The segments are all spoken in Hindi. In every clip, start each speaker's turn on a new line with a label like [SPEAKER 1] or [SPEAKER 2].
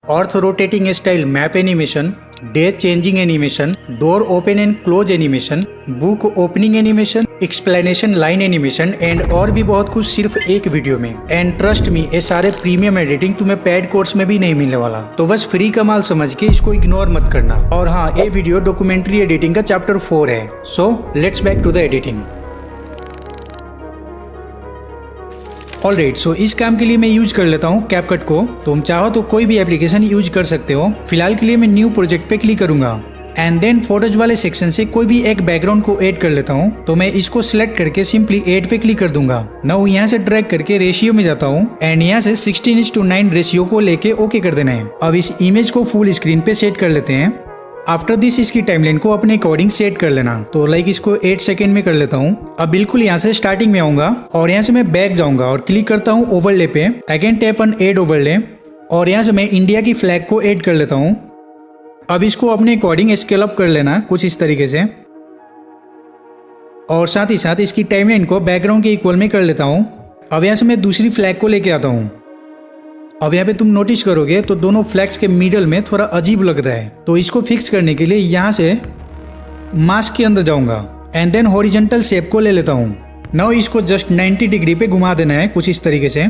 [SPEAKER 1] Ortho rotating style map animation, day changing animation, door open and close animation, book opening animation, explanation line animation and और भी बहुत कुछ सिर्फ एक वीडियो में। एंड ट्रस्ट मी, ये सारे प्रीमियम एडिटिंग तुम्हें पेड कोर्स में भी नहीं मिलने वाला, तो बस फ्री कमाल समझ के इसको इग्नोर मत करना। और हाँ, ये वीडियो डॉक्यूमेंट्री एडिटिंग का चैप्टर 4 है। So let's back to the editing. Alright, so इस काम के लिए मैं यूज कर लेता हूँ कैपकट को। तुम चाहो तो कोई भी एप्लीकेशन यूज कर सकते हो। फिलहाल के लिए मैं न्यू प्रोजेक्ट पे क्लिक करूंगा एंड देन फोटोज वाले सेक्शन से कोई भी एक बैकग्राउंड को ऐड कर लेता हूँ। तो मैं इसको सिलेक्ट करके सिंपली ऐड पे क्लिक कर दूंगा। नाउ यहाँ से ड्रैग करके रेशियो में जाता हूँ एंड यहाँ से 16:9 रेशियो को लेके ओके कर देना है। अब इस इमेज को फुल स्क्रीन पे सेट कर लेते हैं। आफ्टर दिस इसकी टाइमलाइन को अपने अकॉर्डिंग सेट कर लेना। तो लाइक इसको 8 सेकेंड में कर लेता हूँ। अब बिल्कुल यहाँ से स्टार्टिंग में आऊंगा और यहाँ से मैं बैक जाऊंगा और क्लिक करता हूँ ओवरले पे। Again tap on add overlay और यहाँ से मैं इंडिया की फ्लैग को ऐड कर लेता हूँ। अब इसको अपने अकॉर्डिंग स्केल अप कर लेना कुछ इस तरीके से और साथ ही साथ इसकी टाइमलाइन को बैकग्राउंड के इक्वल में कर लेता हूँ। अब यहाँ से मैं दूसरी फ्लैग को लेके आता हूँ। अब यहाँ पे तुम नोटिस करोगे तो दोनों फ्लैग्स के मिडल में थोड़ा अजीब लग रहा है। तो इसको फिक्स करने के लिए यहाँ से मास्क के अंदर जाऊंगा एंड देन हॉरिजॉन्टल शेप को ले लेता हूँ। नाउ इसको जस्ट 90 डिग्री पे घुमा देना है कुछ इस तरीके से।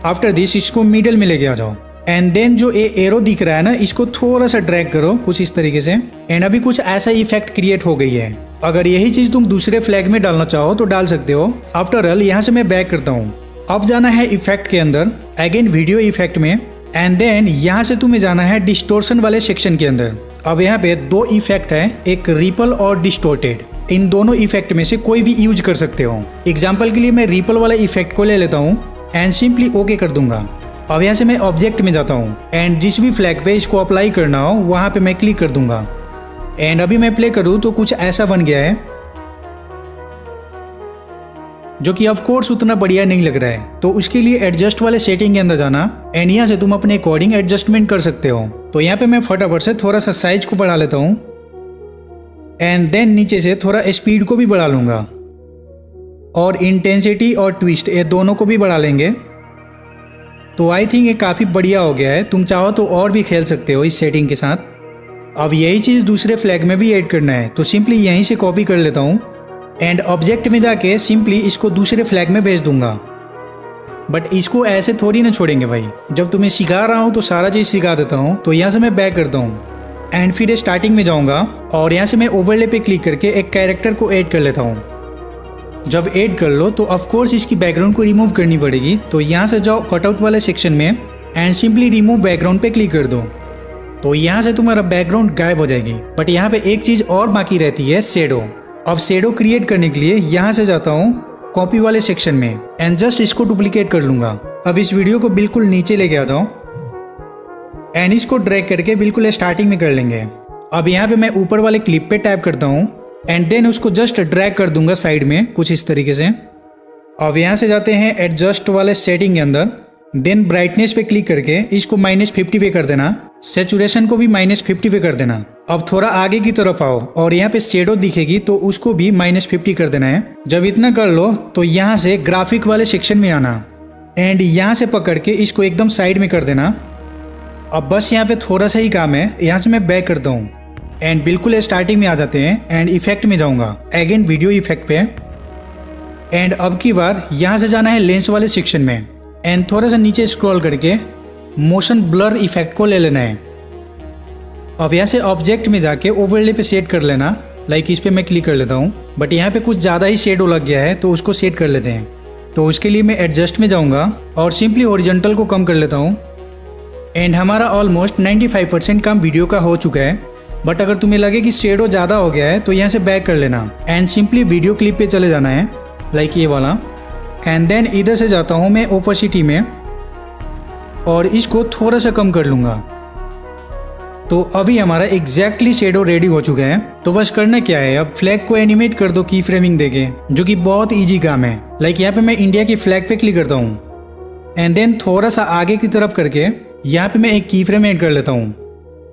[SPEAKER 1] आफ्टर दिस इसको मिडल में लेके आ जाओ एंड देन जो ये एरो दिख रहा है ना, इसको थोड़ा सा ड्रैग करो कुछ इस तरीके से एंड अभी कुछ ऐसा इफेक्ट क्रिएट हो गई है। अगर यही चीज तुम दूसरे फ्लैग में डालना चाहो तो डाल सकते हो। आफ्टर ऑल यहाँ से मैं बैक करता हूँ। अब जाना है इफेक्ट के अंदर, अगेन वीडियो इफेक्ट में एंड देन यहाँ से तुम्हें जाना है डिस्टोर्शन वाले सेक्शन के अंदर। अब यहाँ पे 2 इफेक्ट है, एक रिपल और डिस्टोर्टेड। इन दोनों इफेक्ट में से कोई भी यूज कर सकते हो। एग्जाम्पल के लिए मैं रिपल वाले इफेक्ट को ले लेता हूँ एंड सिंपली ओके कर दूंगा। अब यहाँ से मैं ऑब्जेक्ट में जाता हूँ एंड जिस भी फ्लैग पे इसको अप्लाई करना हो वहाँ पे मैं क्लिक कर दूंगा एंड अभी मैं प्ले करूँ तो कुछ ऐसा बन गया है जो कि ऑफ कोर्स उतना बढ़िया नहीं लग रहा है। तो उसके लिए एडजस्ट वाले सेटिंग के अंदर जाना एंड यहाँ से तुम अपने अकॉर्डिंग एडजस्टमेंट कर सकते हो। तो यहाँ पे मैं फटाफट से थोड़ा सा साइज को बढ़ा लेता हूँ एंड देन नीचे से थोड़ा स्पीड को भी बढ़ा लूंगा और इंटेंसिटी और ट्विस्ट ये दोनों को भी बढ़ा लेंगे। तो आई थिंक ये काफ़ी बढ़िया हो गया है। तुम चाहो तो और भी खेल सकते हो इस सेटिंग के साथ। अब यही चीज़ दूसरे फ्लैग में भी ऐड करना है, तो सिंपली यहीं से कॉपी कर लेता हूँ एंड ऑब्जेक्ट में जाके सिंपली इसको दूसरे फ्लैग में भेज दूंगा। बट इसको ऐसे थोड़ी ना छोड़ेंगे भाई, जब तुम्हें सिखा रहा हूँ तो सारा चीज़ सिखा देता हूँ। तो यहाँ से मैं बैक करता हूँ एंड फिर स्टार्टिंग में जाऊँगा और यहाँ से मैं ओवरले पे क्लिक करके एक कैरेक्टर को ऐड कर लेता हूँ। जब ऐड कर लो तो ऑफकोर्स इसकी बैकग्राउंड को रिमूव करनी पड़ेगी। तो यहाँ से जाओ कटआउट वाले सेक्शन में एंड सिंपली रिमूव बैकग्राउंड पे क्लिक कर दो। तो यहाँ से तुम्हारा बैकग्राउंड गायब हो जाएगी। बट यहाँ पे एक चीज़ और बाकी रहती है, शेडो। अब शेडो क्रिएट करने के लिए यहाँ से जाता हूँ कॉपी वाले सेक्शन में एंड जस्ट इसको डुप्लीकेट कर लूंगा। अब इस वीडियो को बिल्कुल नीचे लेके आता हूँ एंड इसको ड्रैग करके बिल्कुल स्टार्टिंग में कर लेंगे। अब यहाँ पे मैं ऊपर वाले क्लिप पे टैप करता हूँ एंड देन उसको जस्ट ड्रैग कर दूंगा साइड में कुछ इस तरीके से। अब यहाँ से जाते हैं एडजस्ट वाले सेटिंग के अंदर, देन ब्राइटनेस पे क्लिक करके इसको -50 पे कर देना, सैचुरेशन को भी -50 पे कर देना। अब थोड़ा आगे की तरफ आओ और यहाँ पे शेडो दिखेगी तो उसको भी -50 कर देना है। जब इतना कर लो तो यहाँ से ग्राफिक वाले सेक्शन में आना एंड यहाँ से पकड़ के इसको एकदम साइड में कर देना। अब बस यहाँ पे थोड़ा सा ही काम है। यहाँ से मैं बैक करता हूँ एंड बिल्कुल स्टार्टिंग में आ जाते हैं एंड इफेक्ट में जाऊँगा, अगेन वीडियो इफेक्ट पे एंड अब की बार यहाँ से जाना है लेंस वाले सेक्शन में एंड थोड़ा सा नीचे स्क्रॉल करके मोशन ब्लर इफेक्ट को ले लेना है। अब यहाँ से ऑब्जेक्ट में जाके ओवरले पे सेट कर लेना। लाइक इस पे मैं क्लिक कर लेता हूँ बट यहाँ पे कुछ ज़्यादा ही शेडो लग गया है तो उसको सेट कर लेते हैं। तो उसके लिए मैं एडजस्ट में जाऊँगा और सिंपली हॉरिजॉन्टल को कम कर लेता हूँ एंड हमारा ऑलमोस्ट 95% काम वीडियो का हो चुका है। बट अगर तुम्हें लगे कि शेडो ज़्यादा हो गया है तो यहाँ से बैक कर लेना एंड सिंपली वीडियो क्लिप पे चले जाना है, लाइक ये वाला। एंड देन इधर से जाता हूँ मैं ओपेसिटी में और इसको थोड़ा सा कम कर लूँगा। तो अभी हमारा एग्जैक्टली शेडो रेडी हो चुका है। तो बस करना क्या है, अब फ्लैग को एनिमेट कर दो की फ्रेमिंग देके, जो कि बहुत इजी काम है। लाइक यहाँ पे मैं इंडिया की फ्लैग पे क्लिक करता हूँ एंड देन थोड़ा सा आगे की तरफ करके यहाँ पे मैं एक की फ्रेम ऐड कर लेता हूँ।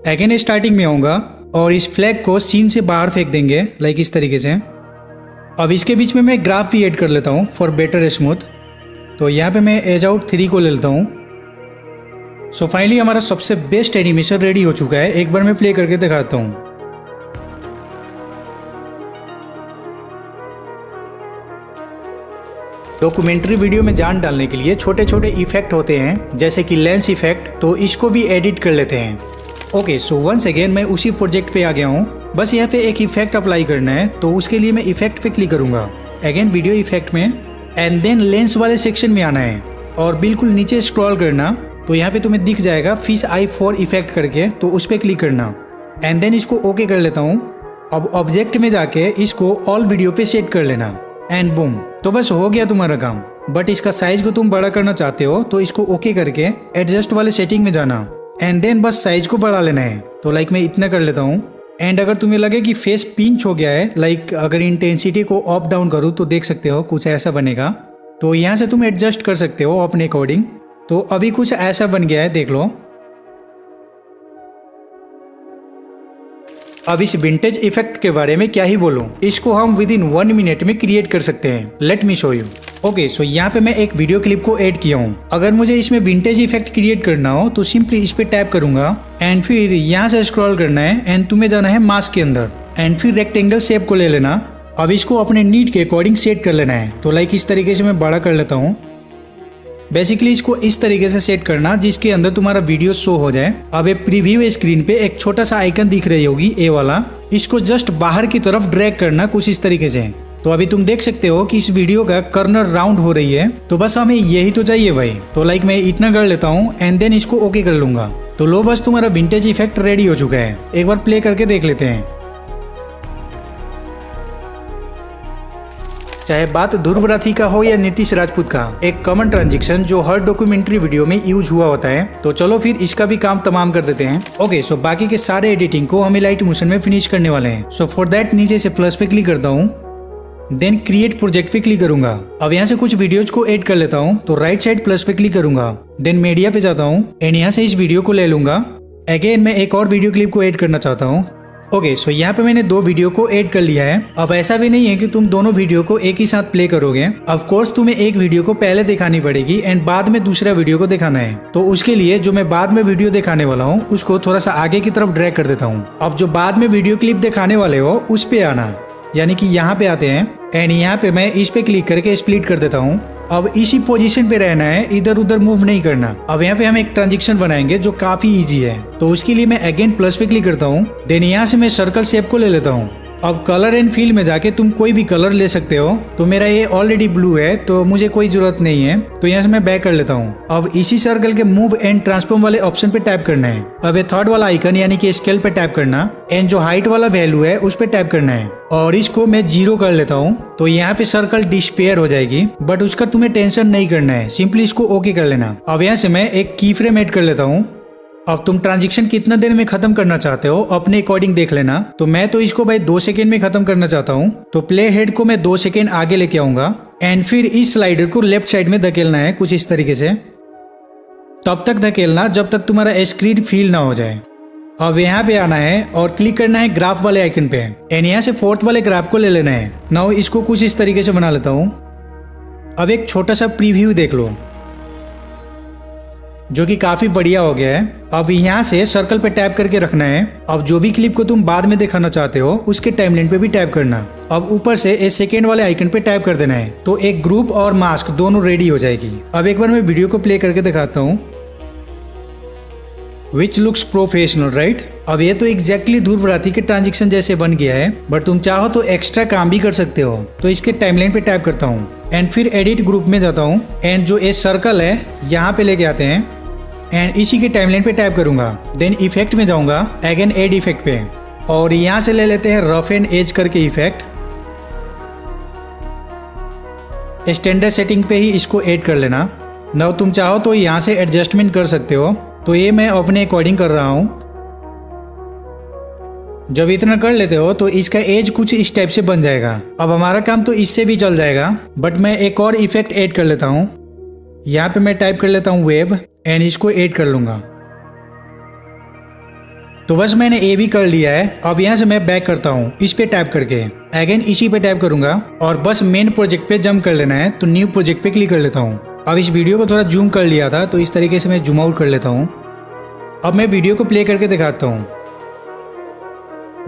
[SPEAKER 1] अगेन स्टार्टिंग में आऊँगा और इस फ्लैग को सीन से बाहर फेंक देंगे, लाइक इस तरीके से। अब इसके बीच में मैं ग्राफ भी ऐड कर लेता हूँ फॉर बेटर स्मूथ। तो यहाँ पे मैं एज आउट 3 को ले लेता हूँ सो फाइनली हमारा सबसे बेस्ट एनिमेशन रेडी हो चुका है। एक बार मैं प्ले करके दिखाता हूँ। डॉक्यूमेंट्री वीडियो में जान डालने के लिए छोटे छोटे इफेक्ट होते हैं, जैसे कि लेंस इफेक्ट, तो इसको भी एडिट कर लेते हैं। ओके, सो वंस अगेन मैं उसी प्रोजेक्ट पे आ गया हूँ। बस यहाँ पे एक इफेक्ट अप्लाई करना है, तो उसके लिए मैं इफेक्ट पे क्लिक करूंगा, अगेन वीडियो इफेक्ट में, एंड देन लेंस वाले सेक्शन में आना है और बिल्कुल नीचे स्क्रॉल करना। तो यहाँ पे तुम्हें दिख जाएगा फिश आई 4 इफेक्ट करके, तो उस पर क्लिक करना एंड देन इसको ओके कर लेता हूँ। अब ऑब्जेक्ट में जाके इसको ऑल वीडियो पे सेट कर लेना एंड बूम, तो बस हो गया तुम्हारा काम। बट इसका साइज को तुम बड़ा करना चाहते हो तो इसको ओके करके एडजस्ट वाले सेटिंग में जाना एंड देन बस साइज को बढ़ा लेना है। तो लाइक मैं इतना कर लेता हूँ। एंड अगर तुम्हें लगे कि फेस पिंच हो गया है, लाइक अगर इंटेंसिटी को अप डाउन करूँ तो देख सकते हो कुछ ऐसा बनेगा। तो यहाँ से तुम एडजस्ट कर सकते हो अपने अकॉर्डिंग। तो अभी कुछ ऐसा बन गया है, देख लो। अब इस विंटेज इफेक्ट के बारे में क्या ही बोलूं, इसको हम विद इन 1 मिनट में क्रिएट कर सकते हैं। Let me show you. Okay, so यहाँ पे मैं एक वीडियो क्लिप को ऐड किया हूँ। अगर मुझे इसमें विंटेज इफेक्ट क्रिएट करना हो तो सिंपली इस पे टैप करूंगा एंड फिर यहाँ से स्क्रॉल करना है एंड तुम्हें जाना है मास्क के अंदर एंड फिर रेक्टेंगल शेप को ले लेना। अब इसको अपने नीड के अकॉर्डिंग सेट कर लेना है। तो लाइक इस तरीके से मैं बड़ा कर लेता हूँ। बेसिकली इसको इस तरीके से सेट करना जिसके अंदर तुम्हारा वीडियो शो हो जाए। अब एक प्रीव्यू स्क्रीन पे एक छोटा सा आइकन दिख रही होगी, ए वाला, इसको जस्ट बाहर की तरफ ड्रैग करना कुछ इस तरीके से। तो अभी तुम देख सकते हो कि इस वीडियो का कर्नर राउंड हो रही है। तो बस हमें यही तो चाहिए भाई। तो लाइक मैं इतना कर लेता हूँ एंड देन इसको ओके कर लूंगा। तो लो, बस तुम्हारा विंटेज इफेक्ट रेडी हो चुका है। एक बार प्ले करके देख लेते हैं। चाहे बात ध्रुव राठी का हो या नीतीश राजपूत का, एक कॉमन ट्रांजेक्शन जो हर डॉक्यूमेंट्री वीडियो में यूज हुआ होता है। तो चलो फिर इसका भी काम तमाम कर देते हैं। ओके, सो बाकी के सारे एडिटिंग को हमें लाइट मोशन में फिनिश करने वाले हैं। सो फॉर दैट नीचे से प्लस पे क्लिक करता हूँ, देन क्रिएट प्रोजेक्ट पे क्लिक करूंगा। अब यहाँ से कुछ वीडियोज को ऐड कर लेता हूँ। तो राइट साइड प्लस पे क्लिक करूंगा, देन मीडिया पे जाता हूँ एंड यहाँ से इस वीडियो को ले लूंगा। अगेन मैं एक और वीडियो क्लिप को ऐड करना चाहता हूँ। ओके, सो यहाँ पे मैंने 2 वीडियो को ऐड कर लिया है। अब ऐसा भी नहीं है कि तुम दोनों वीडियो को एक ही साथ प्ले करोगे। ऑफ कोर्स तुम्हें एक वीडियो को पहले दिखानी पड़ेगी एंड बाद में दूसरा वीडियो को दिखाना है। तो उसके लिए जो मैं बाद में वीडियो दिखाने वाला हूँ उसको थोड़ा सा आगे की तरफ ड्रैग कर देता हूँ। अब जो बाद में वीडियो क्लिप दिखाने वाले हो उस पे आना, यानी कि यहाँ पे आते हैं एंड यहाँ पे मैं इस पे क्लिक करके स्प्लिट कर देता हूँ। अब इसी पोजीशन पे रहना है, इधर उधर मूव नहीं करना। अब यहाँ पे हम एक ट्रांजेक्शन बनाएंगे जो काफी इजी है। तो उसके लिए मैं अगेन प्लस पे क्लिक करता हूँ, देन यहाँ से मैं सर्कल शेप को ले लेता हूँ। अब कलर एंड फील में जाके तुम कोई भी कलर ले सकते हो। तो मेरा ये ऑलरेडी ब्लू है तो मुझे कोई जरूरत नहीं है। तो यहाँ से मैं बैक कर लेता हूँ। अब इसी सर्कल के मूव एंड ट्रांसफॉर्म वाले ऑप्शन पे टैप करना है। अब ये थर्ड वाला आइकन यानी कि स्केल पे टैप करना एंड जो हाइट वाला वैल्यू है उस पे टैप करना है और इसको मैं 0 कर लेता हूँ। तो यहाँ पे सर्कल डिस्पेयर हो जाएगी, बट उसका तुम्हें टेंशन नहीं करना है, सिंपली इसको ओके कर लेना। अब यहाँ से मैं एक की फ्रेम ऐड कर लेता हूँ। अब तुम ट्रांजेक्शन कितना देर में खत्म करना चाहते हो अपने अकॉर्डिंग देख लेना। तो मैं तो इसको भाई 2 सेकेंड में खत्म करना चाहता हूँ। तो प्ले हेड को मैं 2 सेकेंड आगे लेके आऊंगा एंड फिर इस स्लाइडर को लेफ्ट साइड में धकेलना है कुछ इस तरीके से। तब तक धकेलना जब तक तुम्हारा स्क्रीन फील ना हो जाए। अब यहाँ पे आना है और क्लिक करना है ग्राफ वाले आइकन पे एंड यहाँ से 4th वाले ग्राफ को ले लेना है। नाउ इसको कुछ इस तरीके से बना लेता हूँ। अब एक छोटा सा प्रीव्यू देख लो जो कि काफी बढ़िया हो गया है। अब यहाँ से सर्कल पे टैप करके रखना है। अब जो भी क्लिप को तुम बाद में दिखाना चाहते हो उसके टाइमलाइन पे भी टैप करना। अब ऊपर से एक सेकेंड वाले आइकन पे टैप कर देना है। तो एक ग्रुप और मास्क दोनों रेडी हो जाएगी। अब एक बार मैं वीडियो को प्ले करके दिखाता हूँ। Which looks professional right. अब ये तो एग्जैक्टली ध्रुव राठी के ट्रांजेक्शन जैसे बन गया है, बट तुम चाहो तो एक्स्ट्रा काम भी कर सकते हो। तो इसके टाइमलाइन पे टैप करता हूँ एंड फिर एडिट ग्रुप में जाता हूँ एंड जो ये सर्कल है यहाँ पे लेके आते हैं एंड इसी के टाइमलाइन पे टैप करूंगा। देन इफेक्ट में जाऊंगा, अगेन एड इफेक्ट पे और यहाँ से ले लेते हैं रफ एंड एज करके इफेक्ट। स्टैंडर्ड सेटिंग पे ही इसको ऐड कर लेना। नाउ तुम चाहो तो यहाँ से एडजस्टमेंट कर सकते हो। तो ये मैं अपने अकॉर्डिंग कर रहा हूँ। जब इतना कर लेते हो तो इसका एज कुछ इस टाइप से बन जाएगा। अब हमारा काम तो इससे भी चल जाएगा, बट मैं एक और इफेक्ट ऐड कर लेता हूँ। यहाँ पे मैं टाइप कर लेता हूँ वेब एंड इसको ऐड कर लूंगा। तो बस मैंने ये भी कर लिया है। अब यहाँ से मैं बैक करता हूँ इस पे टैप करके, अगेन इसी पे टैप करूंगा और बस मेन प्रोजेक्ट पे जंप कर लेना है। तो न्यू प्रोजेक्ट पे क्लिक कर लेता हूँ। अब इस वीडियो को थोड़ा जूम कर लिया था तो इस तरीके से मैं जूम आउट कर लेता हूँ। अब मैं वीडियो को प्ले करके दिखाता हूँ,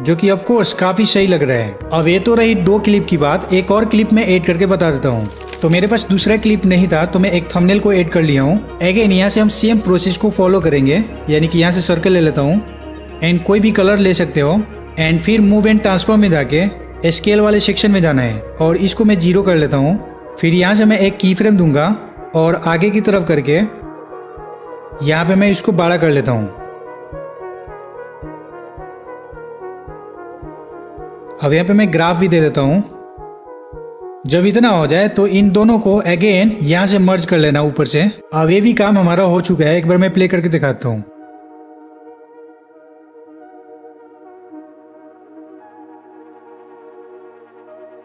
[SPEAKER 1] जो कि ऑफ कोर्स काफ़ी सही लग रहा है। अब ये तो रही 2 क्लिप की बात, एक और क्लिप मैं ऐड करके बता देता हूँ। तो मेरे पास दूसरा क्लिप नहीं था तो मैं एक थंबनेल को ऐड कर लिया हूँ। अगेन यहाँ से हम सेम प्रोसेस को फॉलो करेंगे, यानी कि यहाँ से सर्कल ले लेता हूँ एंड कोई भी कलर ले सकते हो एंड फिर मूव एंड ट्रांसफॉर्म में जाके स्केल वाले सेक्शन में जाना है और इसको मैं 0 कर लेता हूँ। फिर यहाँ से मैं एक की फ्रेम दूंगा और आगे की तरफ करके यहाँ पे मैं इसको बड़ा कर लेता हूँ। अब यहाँ पे मैं ग्राफ भी दे देता हूँ। जब इतना हो जाए तो इन दोनों को अगेन यहाँ से मर्ज कर लेना ऊपर से। अब ये भी काम हमारा हो चुका है, एक बार मैं प्ले करके दिखाता हूँ।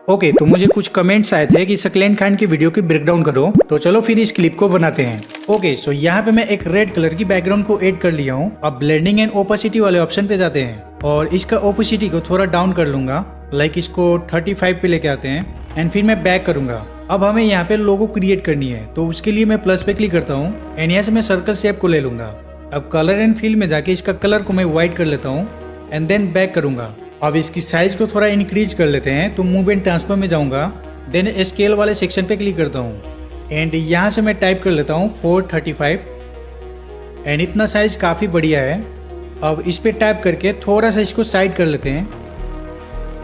[SPEAKER 1] ओके, तो मुझे कुछ कमेंट्स आए थे कि सकलेन खान की वीडियो की ब्रेकडाउन करो, तो चलो फिर इस क्लिप को बनाते हैं। ओके, सो यहाँ पे मैं एक रेड कलर की बैकग्राउंड को ऐड कर लिया हूँ। अब ब्लेंडिंग एंड ओपेसिटी वाले ऑप्शन पे जाते हैं और इसका ओपेसिटी को थोड़ा डाउन कर लूंगा, लाइक इसको 35 पे लेके आते हैं एंड फिर मैं बैक करूंगा। अब हमें यहाँ पे लोगो क्रिएट करनी है, तो उसके लिए मैं प्लस पे क्लिक करता हूँ एंड यहाँ से मैं सर्कल शेप को ले लूंगा। अब कलर एंड फिल में जाके इसका कलर को मैं व्हाइट कर लेता हूँ एंड देन बैक करूंगा। अब इसकी साइज को थोड़ा इंक्रीज कर लेते हैं, तो मूव एंड ट्रांसफर में जाऊंगा, देन स्केल वाले सेक्शन पे क्लिक करता हूँ एंड यहाँ से मैं टाइप कर लेता हूँ 435 एंड इतना साइज काफ़ी बढ़िया है। अब इस पे टाइप करके थोड़ा सा इसको साइड कर लेते हैं,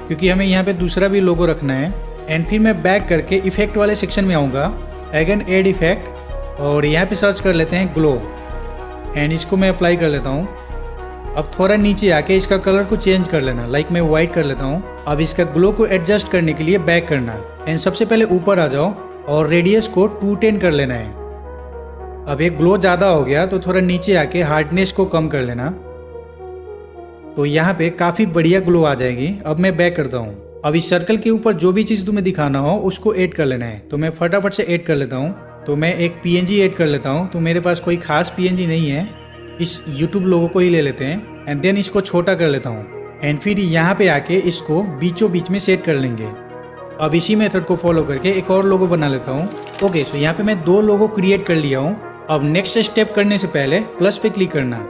[SPEAKER 1] क्योंकि हमें यहाँ पे दूसरा भी लोगो रखना है। एंड फिर मैं बैक करके इफेक्ट वाले सेक्शन में आऊँगा, अगेन एड इफेक्ट और यहाँ पे सर्च कर लेते हैं ग्लो एंड इसको मैं अप्लाई कर लेता हूँ। अब थोड़ा नीचे आके इसका कलर को चेंज कर लेना, लाइक मैं व्हाइट कर लेता हूँ। अब इसका ग्लो को एडजस्ट करने के लिए बैक करना एंड सबसे पहले ऊपर आ जाओ और रेडियस को 210 कर लेना है। अब ये ग्लो ज़्यादा हो गया तो थोड़ा नीचे आके हार्डनेस को कम कर लेना, तो यहाँ पे काफ़ी बढ़िया ग्लो आ जाएगी। अब मैं बैक करता हूँ। अब इस सर्कल के ऊपर जो भी चीज़ तुम्हें दिखाना हो उसको ऐड कर लेना है, तो मैं फटाफट से ऐड कर लेता हूँ। तो मैं एक PNG ऐड कर लेता हूँ, तो मेरे पास कोई खास PNG नहीं है, इस YouTube लोगो को ही ले लेते हैं एंड देन इसको छोटा कर लेता हूँ एंड फिर यहाँ पे आके इसको बीचों बीच में सेट कर लेंगे। अब इसी मेथड को फॉलो करके एक और लोगो बना लेता हूँ। ओके, सो यहाँ पे मैं 2 लोगो क्रिएट कर लिया हूँ। अब नेक्स्ट स्टेप करने से पहले प्लस पे क्लिक करना,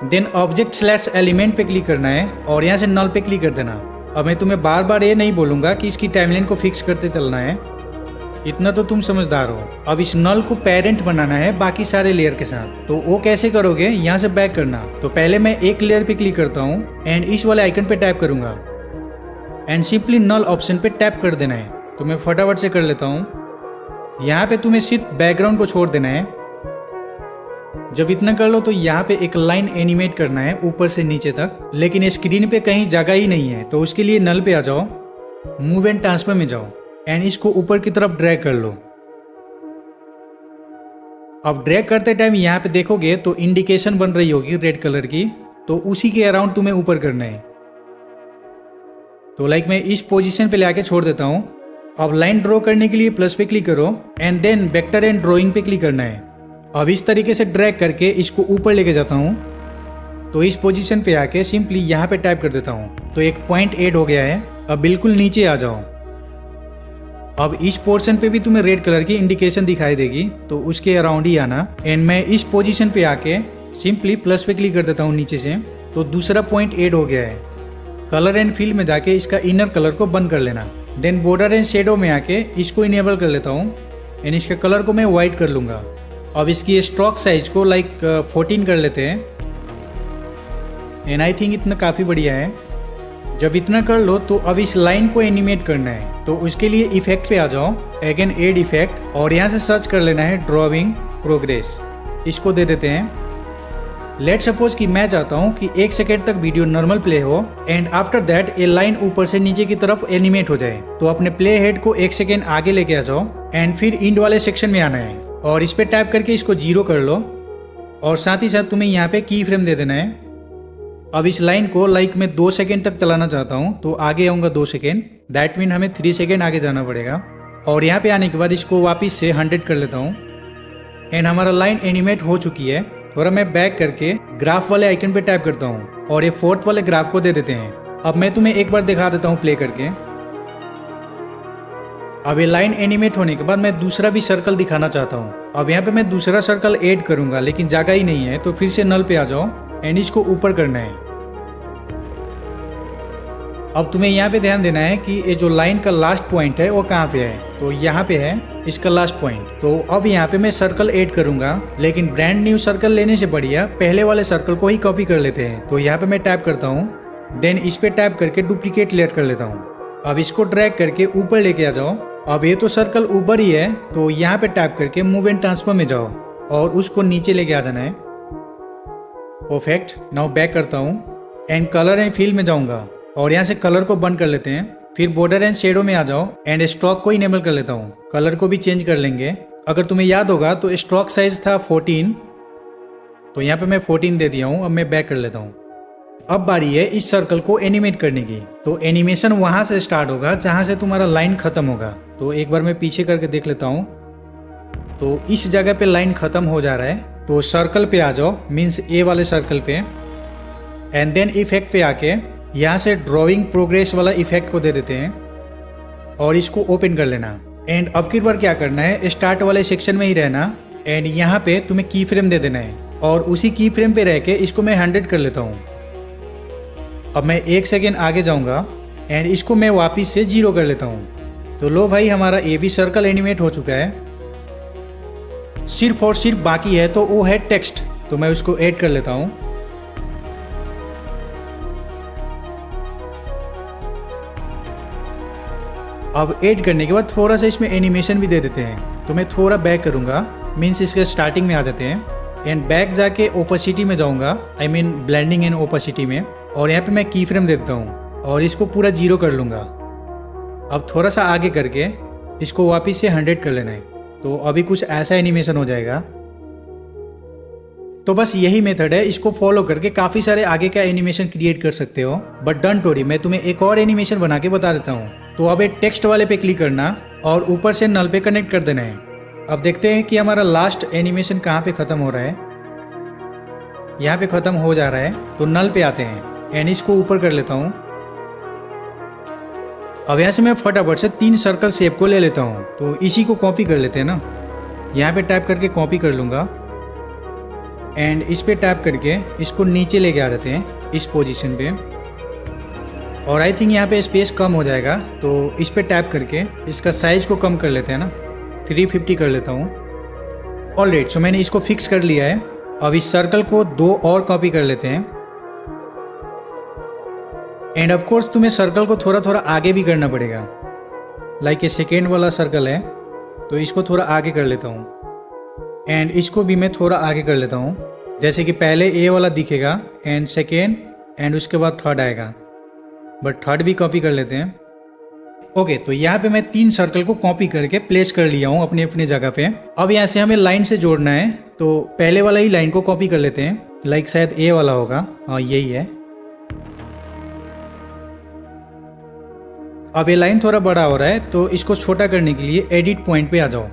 [SPEAKER 1] देन ऑब्जेक्ट / एलिमेंट पे क्लिक करना है और यहाँ से नल पे क्लिक कर देना। अब मैं तुम्हें बार बार ये नहीं बोलूँगा कि इसकी टाइमलाइन को फिक्स करते चलना है, इतना तो तुम समझदार हो। अब इस नल को पेरेंट बनाना है बाकी सारे लेयर के साथ, तो वो कैसे करोगे, यहाँ से बैक करना। तो पहले मैं एक लेयर पे क्लिक करता हूँ एंड इस वाले आइकन पे टैप करूंगा एंड सिंपली नल ऑप्शन पे टैप कर देना है। तो मैं फटाफट से कर लेता हूँ। यहाँ पे तुम्हें सिर्फ बैकग्राउंड को छोड़ देना है। जब इतना कर लो तो यहाँ पे एक लाइन एनिमेट करना है ऊपर से नीचे तक, लेकिन स्क्रीन पे कहीं जगह ही नहीं है, तो उसके लिए नल पे आ जाओ, मूव एंड ट्रांसफर में जाओ एंड इसको ऊपर की तरफ ड्रैग कर लो। अब ड्रैग करते टाइम यहाँ पे देखोगे तो इंडिकेशन बन रही होगी रेड कलर की, तो उसी के अराउंड तुम्हें ऊपर करना है। तो लाइक मैं इस पोजीशन पे लेके छोड़ देता हूँ। अब लाइन ड्रॉ करने के लिए प्लस पे क्लिक करो and then vector and drawing पे क्लिक करना है। अब इस तरीके से ड्रैग करके इसको ऊपर लेके जाता हूँ, तो इस पोजीशन पे आके सिंपली यहाँ पे टाइप कर देता हूँ, तो एक पॉइंट ऐड हो गया है। अब बिल्कुल नीचे आ जाओ। अब इस पोर्शन पे भी तुम्हें रेड कलर की इंडिकेशन दिखाई देगी, तो उसके अराउंड ही आना एंड मैं इस पोजीशन पे आके सिंपली प्लस पे क्लिक कर देता हूँ नीचे से, तो दूसरा पॉइंट ऐड हो गया है। कलर एंड फिल में जाके इसका इनर कलर को बंद कर लेना, देन बॉर्डर एंड शेडो में आके इसको इनेबल कर लेता हूँ एंड इसका कलर को मैं व्हाइट कर लूँगा। अब इसकी स्ट्रोक साइज को लाइक 14 कर लेते हैं एंड आई थिंक इतना काफ़ी बढ़िया है। जब इतना कर लो तो अब इस लाइन को एनिमेट करना है, तो उसके लिए इफेक्ट पे आ जाओ, अगेन एड इफेक्ट और यहाँ से सर्च कर लेना है ड्रॉइंग प्रोग्रेस, इसको दे देते हैं। लेट सपोज कि मैं चाहता हूँ कि 1 सेकेंड तक वीडियो नॉर्मल प्ले हो एंड आफ्टर दैट ये लाइन ऊपर से नीचे की तरफ एनिमेट हो जाए, तो अपने प्ले हेड को 1 सेकेंड आगे लेके आ जाओ एंड फिर इंड वाले सेक्शन में आना है और इस पे टैप करके इसको 0 कर लो और साथ ही साथ तुम्हें यहाँ पे की फ्रेम दे देना है। अब इस लाइन को लाइक मैं 2 सेकेंड तक चलाना चाहता हूँ, तो आगे आऊँगा 2 सेकेंड, दैट मीन हमें 3 सेकेंड आगे जाना पड़ेगा और यहाँ पे आने के बाद इसको वापस से 100 कर लेता हूँ एंड हमारा लाइन एनिमेट हो चुकी है। थोड़ा मैं बैक करके ग्राफ वाले आइकन पे टैप करता हूँ और ये 4th वाले ग्राफ को दे देते हैं। अब मैं तुम्हें एक बार दिखा देता हूँ प्ले करके। अब ये लाइन एनिमेट होने के बाद मैं दूसरा भी सर्कल दिखाना चाहता हूँ। अब यहाँ पे मैं दूसरा सर्कल ऐड करूंगा, लेकिन जगह ही नहीं है, तो फिर से नल पे आ जाओ एंड इसको ऊपर करना है। अब तुम्हें यहाँ पे ध्यान देना है कि ये जो लाइन का लास्ट पॉइंट है वो कहाँ पे है। तो यहाँ पे है इसका लास्ट पॉइंट। तो अब यहाँ पे मैं सर्कल ऐड करूंगा, लेकिन ब्रांड न्यू सर्कल लेने से बढ़िया पहले वाले सर्कल को ही कॉपी कर लेते हैं। तो यहाँ पे मैं टैप करता हूँ, देन इस पे टैप करके डुप्लीकेट लेयर कर लेता हूँ। अब इसको ड्रैग करके ऊपर लेके आ जाओ। अब ये तो सर्कल ऊपर ही है, तो यहाँ पे टैप करके मूव एंड ट्रांसफर में जाओ और उसको नीचे लेके आ जाना है। परफेक्ट। नाउ बैक करता हूँ एंड कलर एंड फील में जाऊंगा और यहाँ से कलर को बंद कर लेते हैं। फिर बॉर्डर एंड शेडो में आ जाओ एंड स्ट्रोक को इनेबल कर लेता हूँ। कलर को भी चेंज कर लेंगे। अगर तुम्हें याद होगा तो स्ट्रोक साइज था 14, तो यहाँ पे मैं 14 दे दिया हूँ। अब मैं बैक कर लेता हूँ। अब बारी है इस सर्कल को एनिमेट करने की। तो एनिमेशन वहां से स्टार्ट होगा जहां से तुम्हारा लाइन खत्म होगा। तो एक बार मैं पीछे करके देख लेता हूँ। तो इस जगह पे लाइन खत्म हो जा रहा है। तो सर्कल पे आ जाओ, मीन्स ए वाले सर्कल पे, एंड देन इफेक्ट पे आके यहाँ से ड्राइंग प्रोग्रेस वाला इफेक्ट को दे देते हैं और इसको ओपन कर लेना। एंड अब की बार क्या करना है, स्टार्ट वाले सेक्शन में ही रहना एंड यहाँ पे तुम्हें की फ्रेम दे देना है और उसी की फ्रेम पे रह के इसको मैं 100 कर लेता हूँ। अब मैं 1 सेकेंड आगे जाऊँगा एंड इसको मैं वापिस से 0 कर लेता हूँ। तो लो भाई, हमारा ए भी सर्कल एनिमेट हो चुका है। सिर्फ और सिर्फ बाकी है तो वो है टेक्स्ट। तो मैं उसको ऐड कर लेता हूँ। अब ऐड करने के बाद थोड़ा सा इसमें एनिमेशन भी दे देते हैं। तो मैं थोड़ा बैक करूंगा, मीन्स इसके स्टार्टिंग में आ जाते हैं एंड बैक जाके ओपेसिटी में जाऊंगा, I mean blending and opacity में, और यहाँ पे मैं की फ्रेम दे देता हूँ और इसको पूरा 0 कर लूंगा। अब थोड़ा सा आगे करके इसको वापस से 100 कर लेना है। तो अभी कुछ ऐसा एनिमेशन हो जाएगा। तो बस यही मेथड है, इसको फॉलो करके काफी सारे आगे का एनिमेशन क्रिएट कर सकते हो। बट डोंट वरी, मैं तुम्हें एक और एनिमेशन बना के बता देता हूँ। तो अब एक टेक्स्ट वाले पे क्लिक करना और ऊपर से नल पे कनेक्ट कर देना है। अब देखते हैं कि हमारा लास्ट एनिमेशन कहाँ पे खत्म हो रहा है। यहाँ पे खत्म हो जा रहा है। तो नल पे आते हैं एंड इसको ऊपर कर लेता हूँ। अब यहाँ से मैं फटाफट से 3 सर्कल शेप को ले लेता हूँ। तो इसी को कॉपी कर लेते हैं ना। यहाँ पे टैप करके कॉपी कर लूँगा एंड इस पे टैप करके इसको नीचे लेके आ जाते हैं इस पोजीशन पे। और आई थिंक यहाँ पे स्पेस कम हो जाएगा, तो इस पे टैप करके इसका साइज को कम कर लेते हैं ना, 350 कर लेता हूँ। ऑलराइट, सो मैंने इसको फिक्स कर लिया है। अब इस सर्कल को 2 और कॉपी कर लेते हैं एंड ऑफ कोर्स तुम्हें सर्कल को थोड़ा थोड़ा आगे भी करना पड़ेगा। लाइक ये सेकेंड वाला सर्कल है, तो इसको थोड़ा आगे कर लेता हूँ एंड इसको भी मैं थोड़ा आगे कर लेता हूँ। जैसे कि पहले ए वाला दिखेगा एंड सेकेंड एंड उसके बाद थर्ड आएगा, बट थर्ड भी कॉपी कर लेते हैं। ओके, तो यहाँ पे मैं 3 सर्कल को कॉपी करके प्लेस कर लिया हूँ अपनी अपनी जगह पे। अब यहाँ से हमें लाइन से जोड़ना है, तो पहले वाला ही लाइन को कॉपी कर लेते हैं। लाइक शायद ए वाला होगा, हाँ यही है। अब ये लाइन थोड़ा बड़ा हो रहा है, तो इसको छोटा करने के लिए एडिट पॉइंट पे आ जाओ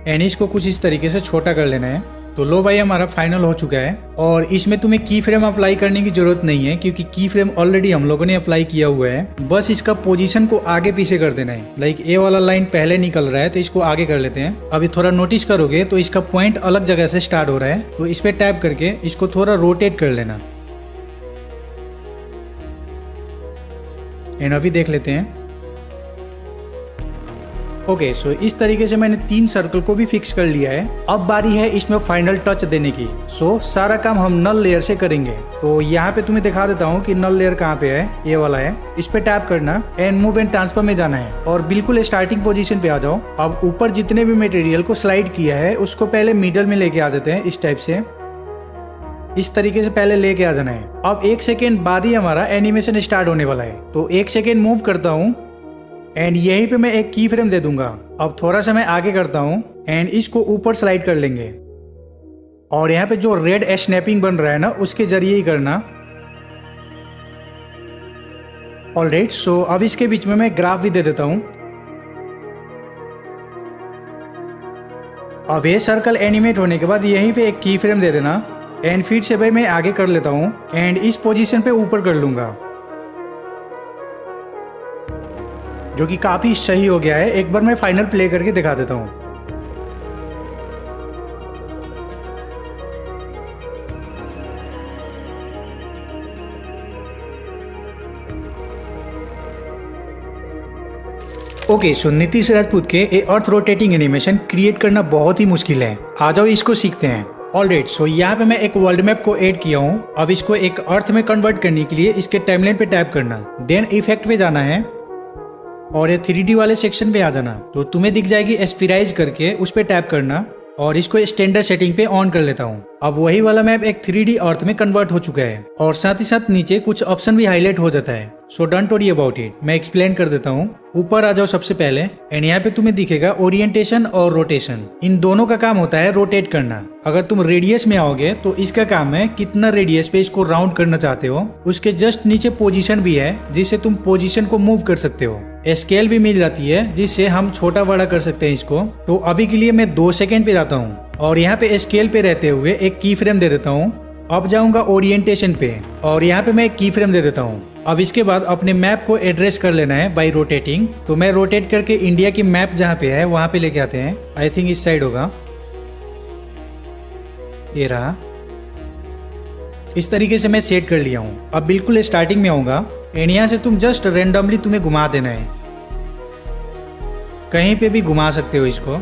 [SPEAKER 1] एंड इसको कुछ इस तरीके से छोटा कर लेना है। तो लो भाई, हमारा फाइनल हो चुका है और इसमें तुम्हें की फ्रेम अप्लाई करने की जरूरत नहीं है, क्योंकि की फ्रेम ऑलरेडी हम लोगों ने अप्लाई किया हुआ है। बस इसका पोजीशन को आगे पीछे कर देना है। लाइक ए वाला लाइन पहले निकल रहा है, तो इसको आगे कर लेते हैं। अभी थोड़ा नोटिस करोगे तो इसका पॉइंट अलग जगह से स्टार्ट हो रहा है, तो इस पे टैप करके इसको थोड़ा रोटेट कर लेना एंड अभी देख लेते हैं। ओके, सो इस तरीके से मैंने 3 सर्कल को भी फिक्स कर लिया है। अब बारी है इसमें फाइनल टच देने की। सो सारा काम हम नल लेयर से करेंगे। तो यहाँ पे तुम्हें दिखा देता हूँ कि नल लेयर कहाँ पे है। ये वाला है, इस पे टैप करना एंड मूव एंड ट्रांसफर में जाना है और बिल्कुल स्टार्टिंग पोजीशन पे आ जाओ। अब ऊपर जितने भी मटेरियल को स्लाइड किया है उसको पहले मिडल में लेके आ देते हैं, इस टाइप से, इस तरीके से पहले लेके आ जाना है। अब 1 सेकेंड बाद ही हमारा एनिमेशन स्टार्ट होने वाला है। तो 1 सेकेंड मूव करता हूँ एंड यहीं पे मैं एक की फ्रेम दे दूंगा। अब थोड़ा सा मैं आगे करता हूं एंड इसको ऊपर स्लाइड कर लेंगे और यहाँ पे जो रेड स्नैपिंग बन रहा है ना, उसके जरिए ही करना। ऑलराइट, सो अब इसके बीच में मैं ग्राफ भी दे देता हूं। अब ये सर्कल एनिमेट होने के बाद यहीं पे एक की फ्रेम दे देना एंड फिर से भाई मैं आगे कर लेता हूं एंड इस पोजीशन पे ऊपर कर लूंगा, जो कि काफी सही हो गया है। एक बार मैं फाइनल प्ले करके दिखा देता हूँ। ओके सो नीतीश राजपूत के ए अर्थ रोटेटिंग एनिमेशन क्रिएट करना बहुत ही मुश्किल है। आ जाओ इसको सीखते हैं। ऑलराइट सो यहाँ पे मैं एक वर्ल्ड मैप को ऐड किया हूँ। अब इसको एक अर्थ में कन्वर्ट करने के लिए इसके टाइमलाइन पे टैप करना, देन इफेक्ट पे जाना है और ये 3D वाले सेक्शन पे आ जाना। तो तुम्हें दिख जाएगी एस्पिराइज करके, उस पर टैप करना और इसको स्टैंडर्ड सेटिंग पे ऑन कर लेता हूँ। अब वही वाला मैप एक 3D अर्थ में कन्वर्ट हो चुका है और साथ ही साथ नीचे कुछ ऑप्शन भी हाईलाइट हो जाता है। So don't worry about it, मैं एक्सप्लेन कर देता हूँ। ऊपर आ जाओ सबसे पहले एंड यहाँ पे तुम्हें दिखेगा ओरिएंटेशन और रोटेशन। इन दोनों का काम होता है रोटेट करना। अगर तुम रेडियस में आओगे तो इसका काम है कितना रेडियस पे इसको राउंड करना चाहते हो। उसके जस्ट नीचे पोजीशन भी है जिससे तुम पोजीशन को मूव कर सकते हो। स्केल भी मिल जाती है जिससे हम छोटा बड़ा कर सकते हैं इसको। तो अभी के लिए मैं 2 सेकेंड पे जाता हूँ और यहाँ पे स्केल पे रहते हुए एक की फ्रेम दे देता हूँ। अब जाऊंगा ओरिएंटेशन पे और यहाँ पे मैं एक की फ्रेम दे देता हूँ। अब इसके बाद अपने मैप को एड्रेस कर लेना है बाय रोटेटिंग। तो मैं रोटेट करके इंडिया की मैप जहाँ पे है वहां पे लेके आते हैं। आई थिंक इस साइड होगा, ये रहा। इस तरीके से मैं सेट कर लिया हूँ। अब बिल्कुल स्टार्टिंग में आऊंगा एंड यहाँ से तुम जस्ट रेंडमली तुम्हें घुमा देना है, कहीं पे भी घुमा सकते हो इसको।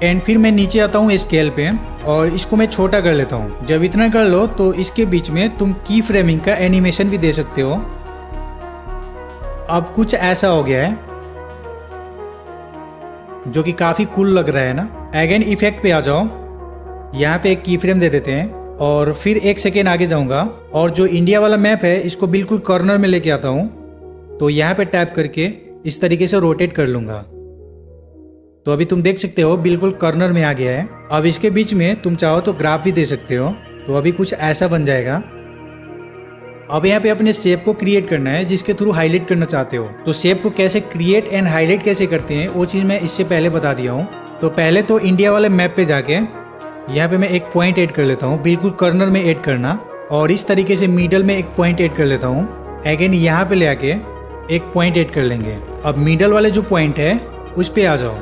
[SPEAKER 1] एंड फिर मैं नीचे आता हूँ स्केल पे और इसको मैं छोटा कर लेता हूँ। जब इतना कर लो तो इसके बीच में तुम की फ्रेमिंग का एनिमेशन भी दे सकते हो। अब कुछ ऐसा हो गया है जो कि काफी कूल लग रहा है ना। अगेन इफेक्ट पे आ जाओ, यहाँ पे एक की फ्रेम दे देते हैं और फिर 1 सेकेंड आगे जाऊंगा और जो इंडिया वाला मैप है इसको बिल्कुल कॉर्नर में लेके आता हूँ। तो यहाँ पे टैप करके इस तरीके से रोटेट कर लूंगा। तो अभी तुम देख सकते हो बिल्कुल कॉर्नर में आ गया है। अब इसके बीच में तुम चाहो तो ग्राफ भी दे सकते हो। तो अभी कुछ ऐसा बन जाएगा। अब यहाँ पे अपने शेप को क्रिएट करना है जिसके थ्रू हाईलाइट करना चाहते हो। तो शेप को कैसे क्रिएट एंड हाईलाइट कैसे करते हैं वो चीज़ मैं इससे पहले बता दिया हूँ। तो पहले तो इंडिया वाले मैप पे जाके यहाँ पे मैं एक पॉइंट ऐड कर लेता हूँ, बिल्कुल कॉर्नर में ऐड करना। और इस तरीके से मिडल में एक पॉइंट ऐड कर लेता हूँ। अगेन यहाँ पे ले आके एक पॉइंट ऐड कर लेंगे। अब मिडल वाले जो पॉइंट है उस पर आ जाओ।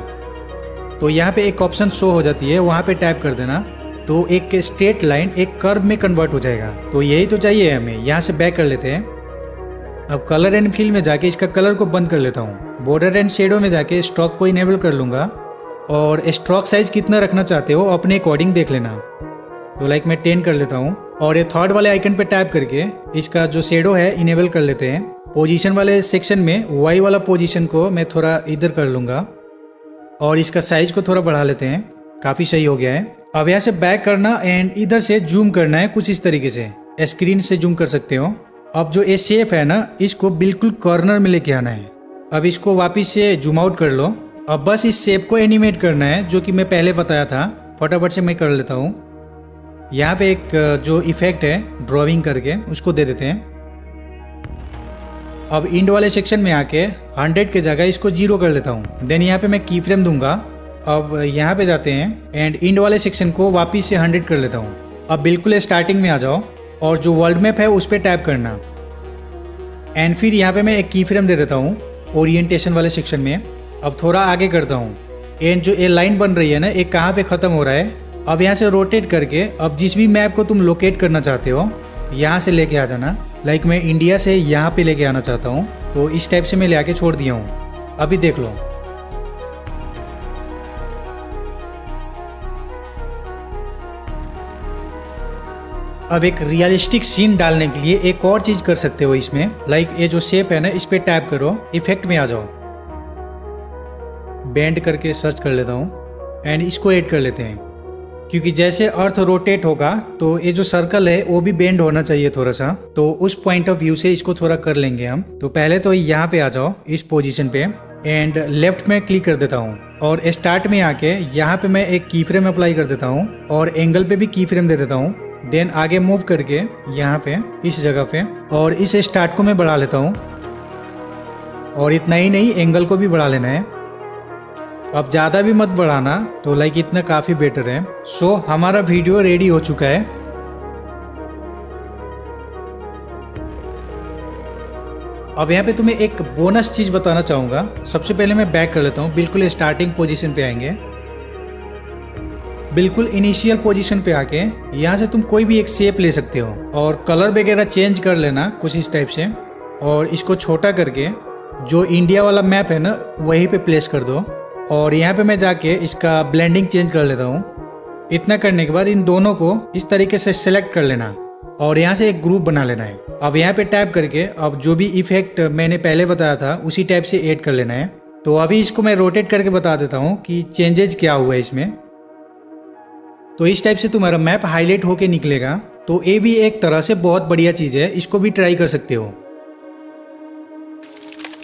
[SPEAKER 1] तो यहाँ पे एक ऑप्शन शो हो जाती है, वहाँ पे टैप कर देना। तो एक स्ट्रेट लाइन एक कर्व में कन्वर्ट हो जाएगा। तो यही तो चाहिए हमें। यहाँ से बैक कर लेते हैं। अब कलर एंड फिल में जाके इसका कलर को बंद कर लेता हूँ। बॉर्डर एंड शेडो में जाके स्ट्रोक को इनेबल कर लूँगा और स्ट्रोक साइज कितना रखना चाहते हो अपने अकॉर्डिंग देख लेना। तो लाइक मैं 10 कर लेता हूँ और ये थर्ड वाले आइकन पे टैप करके इसका जो शेडो है इनेबल कर लेते हैं। पोजीशन वाले सेक्शन में वाई वाला पोजीशन को मैं थोड़ा इधर कर लूँगा और इसका साइज को थोड़ा बढ़ा लेते हैं। काफ़ी सही हो गया है। अब यहाँ से बैक करना एंड इधर से जूम करना है कुछ इस तरीके से। स्क्रीन से जूम कर सकते हो। अब जो ये शेप है ना इसको बिल्कुल कॉर्नर में लेके आना है। अब इसको वापस से जूम आउट कर लो। अब बस इस शेप को एनिमेट करना है जो कि मैं पहले बताया था। फटाफट से मैं कर लेता हूँ। यहाँ पे एक जो इफेक्ट है ड्राइंग करके उसको दे देते हैं। अब इंड वाले सेक्शन में आके 100 के जगह इसको 0 कर लेता हूँ। देन यहाँ पे मैं की फ्रेम दूंगा। अब यहाँ पे जाते हैं एंड इंड वाले सेक्शन को वापस से 100 कर लेता हूँ। अब बिल्कुल स्टार्टिंग में आ जाओ और जो वर्ल्ड मैप है उस पर टैप करना एंड फिर यहाँ पे मैं एक की फ्रेम दे देता हूँ ओरिएंटेशन वाले सेक्शन में। अब थोड़ा आगे करता हूँ एंड जो ये लाइन बन रही है ना एक कहाँ पे ख़त्म हो रहा है। अब यहाँ से रोटेट करके अब जिस भी मैप को तुम लोकेट करना चाहते हो यहाँ से लेके आ जाना। लाइक मैं इंडिया से यहाँ पे लेके आना चाहता हूँ तो इस टाइप से मैं ले आके छोड़ दिया हूँ। अभी देख लो। अब एक रियलिस्टिक सीन डालने के लिए एक और चीज कर सकते हो इसमें। लाइक ये जो शेप है ना इस पे टैप करो, इफेक्ट में आ जाओ, बेंड करके सर्च कर लेता हूँ एंड इसको ऐड कर लेते हैं। क्योंकि जैसे अर्थ रोटेट होगा तो ये जो सर्कल है वो भी बेंड होना चाहिए थोड़ा सा। तो उस पॉइंट ऑफ व्यू से इसको थोड़ा कर लेंगे हम। तो पहले तो यहाँ पे आ जाओ इस पोजीशन पे एंड लेफ्ट में क्लिक कर देता हूँ और स्टार्ट में आके यहाँ पे मैं एक की फ्रेम अप्लाई कर देता हूँ और एंगल पे भी की फ्रेम दे देता हूँ। देन आगे मूव करके यहाँ पे इस जगह पे और इस स्टार्ट को मैं बढ़ा लेता हूँ और इतना ही नहीं एंगल को भी बढ़ा लेना है। अब ज़्यादा भी मत बढ़ाना। तो लाइक इतना काफ़ी बेटर है। सो हमारा वीडियो रेडी हो चुका है। अब यहाँ पे तुम्हें एक बोनस चीज़ बताना चाहूँगा। सबसे पहले मैं बैक कर लेता हूँ, बिल्कुल स्टार्टिंग पोजीशन पे आएंगे। बिल्कुल इनिशियल पोजीशन पे आके यहाँ से तुम कोई भी एक शेप ले सकते हो और कलर वगैरह चेंज कर लेना कुछ इस टाइप से और इसको छोटा करके जो इंडिया वाला मैप है ना वहीं पे प्लेस कर दो। और यहाँ पे मैं जाके इसका ब्लेंडिंग चेंज कर लेता हूँ। इतना करने के बाद इन दोनों को इस तरीके से सिलेक्ट कर लेना और यहाँ से एक ग्रुप बना लेना है। अब यहाँ पे टैप करके अब जो भी इफेक्ट मैंने पहले बताया था उसी टाइप से ऐड कर लेना है। तो अभी इसको मैं रोटेट करके बता देता हूँ कि चेंजेज क्या हुआ है इसमें। तो इस टाइप से तुम्हारा मैप हाईलाइट होके निकलेगा। तो ये भी एक तरह से बहुत बढ़िया चीज है, इसको भी ट्राई कर सकते हो।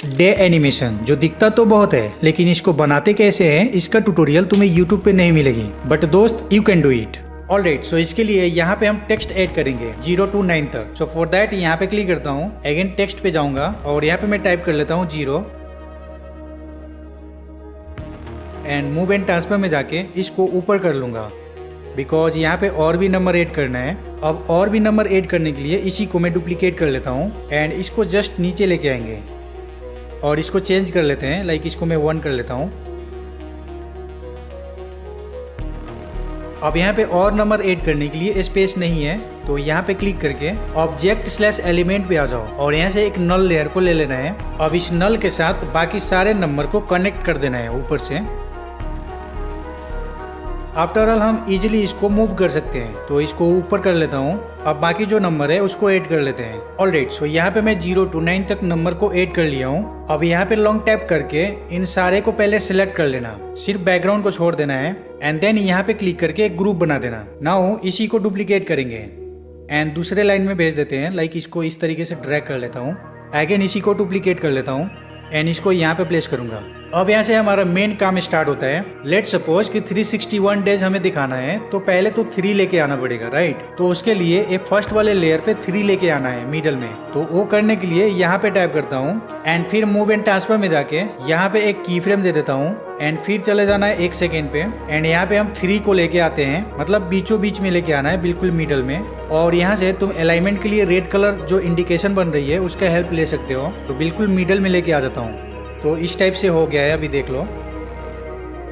[SPEAKER 1] डे एनिमेशन जो दिखता तो बहुत है लेकिन इसको बनाते कैसे हैं इसका ट्यूटोरियल तुम्हें यूट्यूब पे नहीं मिलेगी, बट दोस्त you can do it. Alright, so इसके लिए यहाँ पे हम टेक्स्ट ऐड करेंगे 0 to 9 तक। सो फॉर दैट यहाँ पे क्लिक करता हूँ, अगेन टेक्स्ट पे जाऊंगा और यहाँ पे मैं टाइप कर लेता हूँ 0 एंड मूव एंड ट्रांसफर में जाके इसको ऊपर कर लूंगा बिकॉज यहाँ पे और भी नंबर ऐड करना है। अब और भी नंबर ऐड करने के लिए इसी को मैं डुप्लीकेट कर लेता हूँ एंड इसको जस्ट नीचे लेके आएंगे और इसको चेंज कर लेते हैं। लाइक इसको मैं 1 कर लेता हूँ। अब यहाँ पे और नंबर ऐड करने के लिए स्पेस नहीं है तो यहाँ पे क्लिक करके ऑब्जेक्ट/एलिमेंट पे आ जाओ और यहाँ से एक नल लेयर को ले लेना है। अब इस नल के साथ बाकी सारे नंबर को कनेक्ट कर देना है ऊपर से। आफ्टर ऑल हम इजीली इसको मूव कर सकते हैं तो इसको ऊपर कर लेता हूँ। अब बाकी जो नंबर है उसको ऐड कर लेते हैं। ऑलराइट, सो यहाँ पे मैं 0 to 9 तक नंबर को ऐड कर लिया हूँ। अब यहाँ पे लॉन्ग टैप करके इन सारे को पहले सिलेक्ट कर लेना, सिर्फ बैकग्राउंड को छोड़ देना है एंड देन यहाँ पे क्लिक करके एक ग्रुप बना देना। नाउ इसी को डुप्लीकेट करेंगे एंड दूसरे लाइन में भेज देते हैं। लाइक इसको इस तरीके से ड्रैग कर लेता हूँ, अगेन इसी को डुप्लीकेट कर लेता हूँ एंड इसको यहाँ पे प्लेस करूंगा। अब यहाँ से हमारा मेन काम स्टार्ट होता है। लेट्स सपोज कि 361 डेज हमें दिखाना है तो पहले तो 3 लेके आना पड़ेगा, राइट। तो उसके लिए ये फर्स्ट वाले लेयर पे 3 लेके आना है मिडल में। तो वो करने के लिए यहाँ पे टाइप करता हूँ एंड फिर मूव एंड ट्रांसफर में जाके यहाँ पे एक की फ्रेम दे देता हूँ एंड फिर चले जाना है 1 सेकेंड पे एंड यहाँ पे हम 3 को लेके आते हैं, मतलब बीचों बीच में लेके आना है, बिल्कुल मिडल में। और यहाँ से तुम अलाइनमेंट के लिए रेड कलर जो इंडिकेशन बन रही है उसका हेल्प ले सकते हो। तो बिल्कुल मिडल में लेके आ जाता हूँ। तो इस टाइप से हो गया है, अभी देख लो।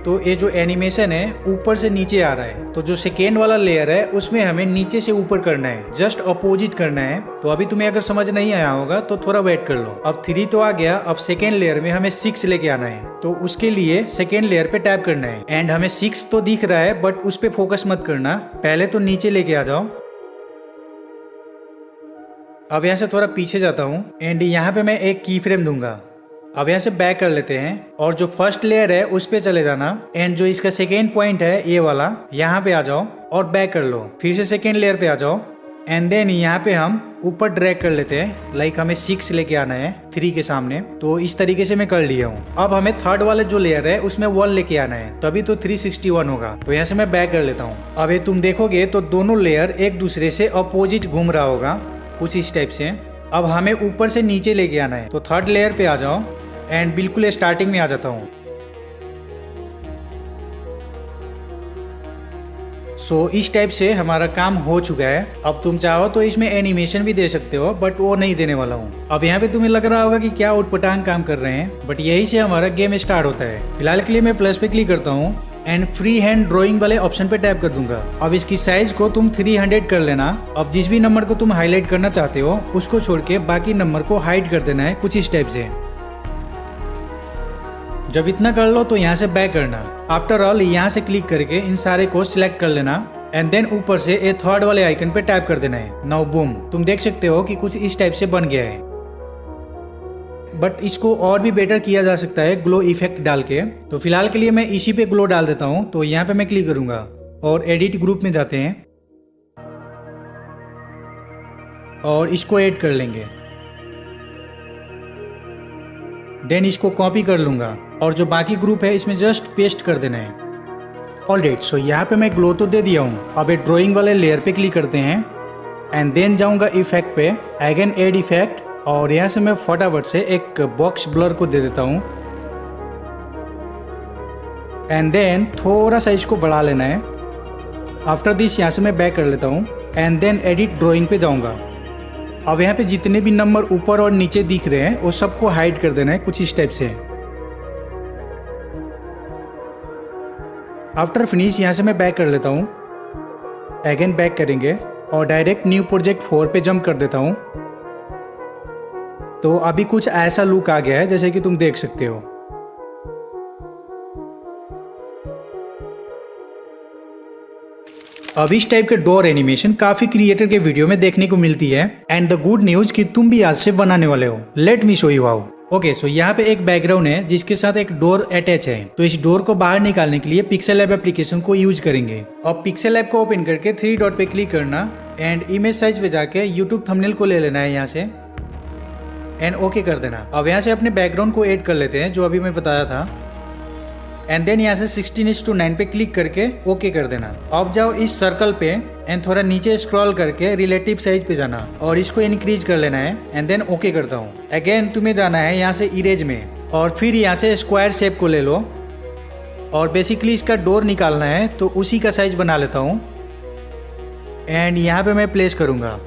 [SPEAKER 1] तो ये जो एनिमेशन है ऊपर से नीचे आ रहा है। तो जो सेकेंड वाला लेयर है उसमें हमें नीचे से ऊपर करना है, जस्ट अपोजिट करना है। तो अभी तुम्हें अगर समझ नहीं आया होगा तो थोड़ा वेट कर लो। अब 3 तो आ गया, अब सेकेंड लेयर में हमें 6 लेके आना है। तो उसके लिए सेकेंड लेयर पे टैप करना है एंड हमें 6 तो दिख रहा है बट उस पर फोकस मत करना, पहले तो नीचे लेके आ जाओ। अब यहाँ से थोड़ा पीछे जाता हूँ एंड यहाँ पे मैं एक की फ्रेम दूंगा। अब यहाँ से बैक कर लेते हैं और जो फर्स्ट लेयर है उस पे चले जाना एंड जो इसका सेकेंड पॉइंट है ये वाला, यहाँ पे आ जाओ और बैक कर लो। फिर से सेकेंड लेयर पे आ जाओ एंड देन यहाँ पे हम ऊपर ड्रैग कर लेते हैं। लाइक हमें 6 लेके आना है 3 के सामने। तो इस तरीके से मैं कर लिया हूँ। अब हमें थर्ड वाले जो लेयर है उसमें 1 लेके आना है, तभी तो 361 होगा। तो यहाँ से मैं बैक कर लेता हूँ। अब ये तुम देखोगे तो दोनों लेयर एक दूसरे से अपोजिट घूम रहा होगा कुछ इस टाइप से। अब हमें ऊपर से नीचे लेके आना है। तो थर्ड लेयर पे आ जाओ एंड बिल्कुल स्टार्टिंग में आ जाता हूँ। सो इस टाइप से हमारा काम हो चुका है। अब तुम चाहो तो इसमें एनिमेशन भी दे सकते हो बट वो नहीं देने वाला हूँ। अब यहाँ पे तुम्हें लग रहा होगा कि क्या उटपटांग काम कर रहे हैं, बट यही से हमारा गेम स्टार्ट होता है। फिलहाल के लिए मैं प्लस पे क्लिक करता हूँ एंड फ्री हैंड ड्राइंग वाले ऑप्शन पे टैप कर दूंगा। अब इसकी साइज को तुम 300 कर लेना। अब जिस भी नंबर को तुम हाईलाइट करना चाहते हो उसको छोड़ के बाकी नंबर को हाइड कर देना है कुछ इस टाइप से। जब इतना कर लो तो यहाँ से बैक करना। आफ्टर ऑल यहाँ से क्लिक करके इन सारे को सिलेक्ट कर लेना एंड देन ऊपर से ए थर्ड वाले आइकन पे टैप कर देना है। नाउ बूम, तुम देख सकते हो कि कुछ इस टाइप से बन गया है। बट इसको और भी बेटर किया जा सकता है ग्लो इफेक्ट डाल के। तो फिलहाल के लिए मैं इसी पे ग्लो डाल देता हूँ। तो यहाँ पे मैं क्लिक करूंगा और एडिट ग्रुप में जाते हैं और इसको ऐड कर लेंगे। देन इसको कॉपी कर लूंगा और जो बाकी ग्रुप है इसमें जस्ट पेस्ट कर देना है। ऑलराइट, सो यहाँ पे मैं ग्लो तो दे दिया हूँ। अब ये ड्राइंग वाले लेयर पे क्लिक करते हैं एंड देन जाऊंगा इफेक्ट पे, अगेन एड इफेक्ट और यहाँ से मैं फटाफट से एक बॉक्स ब्लर को दे देता हूँ एंड देन थोड़ा सा इसको बढ़ा लेना है। आफ्टर दिस यहाँ से मैं बैक कर लेता हूँ एंड देन एडिट ड्राइंग पे जाऊंगा। अब यहाँ पे जितने भी नंबर ऊपर और नीचे दिख रहे हैं वो सबको हाइड कर देना है कुछ इस टाइप से। आफ्टर फिनिश यहाँ से मैं बैक कर लेता हूँ, अगेन बैक करेंगे और डायरेक्ट न्यू प्रोजेक्ट 4 पे जंप कर देता हूँ तो अभी कुछ ऐसा लुक आ गया है जैसे कि तुम देख सकते हो। अब इस टाइप के डोर एनिमेशन काफी क्रिएटर के वीडियो में देखने को मिलती है एंड द गुड न्यूज कि तुम भी आज से बनाने वाले हो। Let me show you how. Okay, so यहाँ पे एक बैकग्राउंड है जिसके साथ एक डोर अटैच है। तो इस डोर को बाहर निकालने के लिए पिक्सेल लैब एप्लीकेशन को यूज करेंगे। अब पिक्सेल लैब को ओपन करके 3 डॉट पे क्लिक करना एंड इमेज साइज पे जाके यूट्यूब थंबनेल को ले लेना है यहाँ से एंड ओके कर देना। अब यहाँ से अपने बैकग्राउंड को ऐड कर लेते हैं जो अभी मैं बताया था एंड देन यहाँ से 16:9 पे क्लिक करके ओके कर देना। अब जाओ इस सर्कल पे एंड थोड़ा नीचे स्क्रॉल करके रिलेटिव साइज पे जाना और इसको इंक्रीज कर लेना है एंड देन ओके करता हूँ। अगेन तुम्हें जाना है यहाँ से इरेज में और फिर यहाँ से स्क्वायर शेप को ले लो और बेसिकली इसका डोर निकालना है तो उसी का साइज बना लेता हूँ एंड यहाँ पे मैं प्लेस करूँगा।